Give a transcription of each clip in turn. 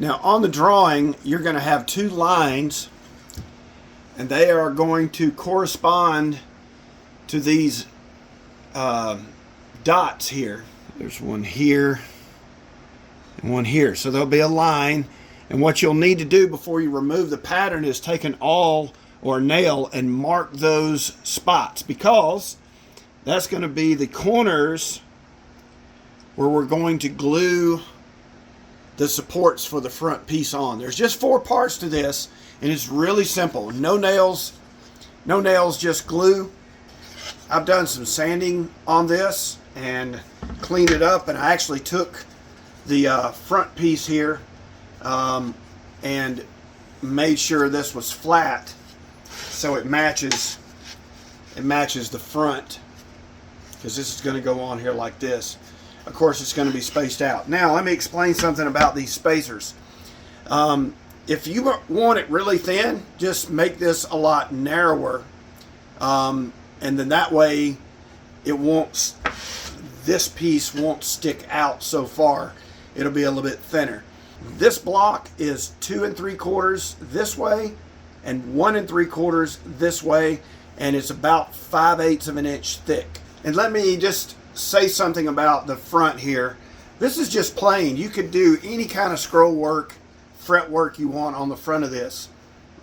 Now on the drawing, you're going to have two lines, and they are going to correspond to these dots here. There's one here and one here. So there'll be a line, and what you'll need to do before you remove the pattern is take an awl or a nail and mark those spots, because that's going to be the corners where we're going to glue the supports for the front piece on. There's just 4 parts to this, and it's really simple. No nails, just glue. I've done some sanding on this and cleaned it up, and I actually took the front piece here and made sure this was flat so it matches the front, because this is going to go on here like this. Of course, it's going to be spaced out. Now, let me explain something about these spacers. If you want it really thin, just make this a lot narrower, and then that way this piece won't stick out so far. It'll be a little bit thinner. This block is 2 3/4 this way and 1 3/4 this way, and it's about 5/8 of an inch thick. And let me just say something about the front here. This is just plain. You could do any kind of scroll work, fret work you want on the front of this.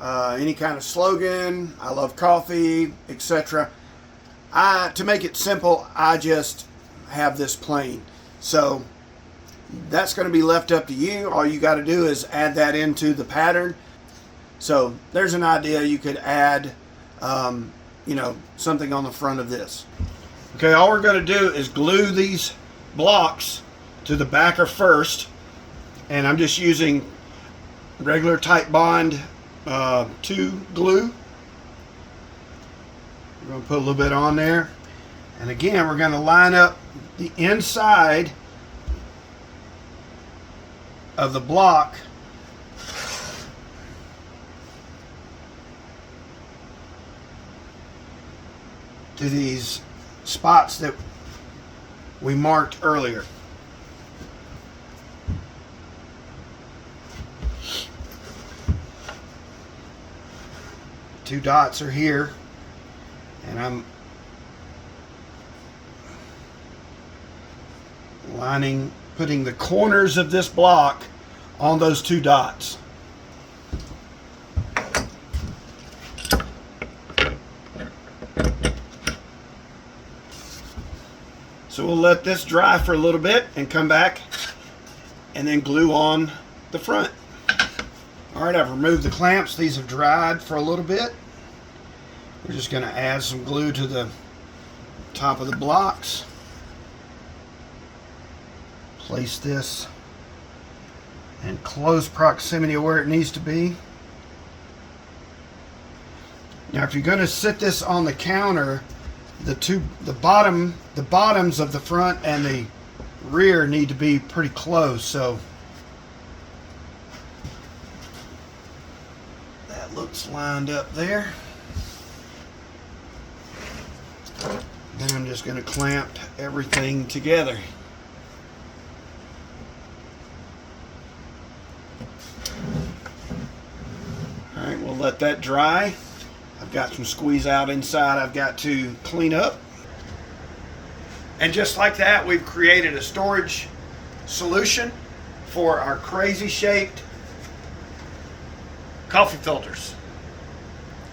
Any kind of slogan, I love coffee, etc. To make it simple, I just have this plain. So that's going to be left up to you. All you got to do is add that into the pattern. So there's an idea. You could add something on the front of this. Okay, all we're going to do is glue these blocks to the backer first, and I'm just using regular Type Bond 2 glue. We're going to put a little bit on there, and again we're going to line up the inside of the block to these spots that we marked earlier. Two dots are here, and I'm putting the corners of this block on those 2 dots. So we'll let this dry for a little bit and come back and then glue on the front. Alright, I've removed the clamps. These have dried for a little bit. We're just going to add some glue to the top of the blocks. Place this in close proximity of where it needs to be. Now, if you're going to sit this on the counter, the bottoms of the front and the rear need to be pretty close, so that looks lined up there. Then I'm just going to clamp everything together. Alright, we'll let that dry. I've got some squeeze out inside I've got to clean up. And just like that, we've created a storage solution for our crazy shaped coffee filters.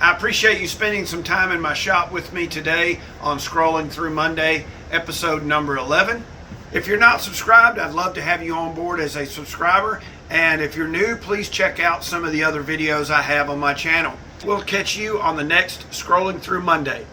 I appreciate you spending some time in my shop with me today on Scrolling Through Monday, episode number 11. If you're not subscribed, I'd love to have you on board as a subscriber. And if you're new, please check out some of the other videos I have on my channel. We'll catch you on the next Scrolling Through Monday.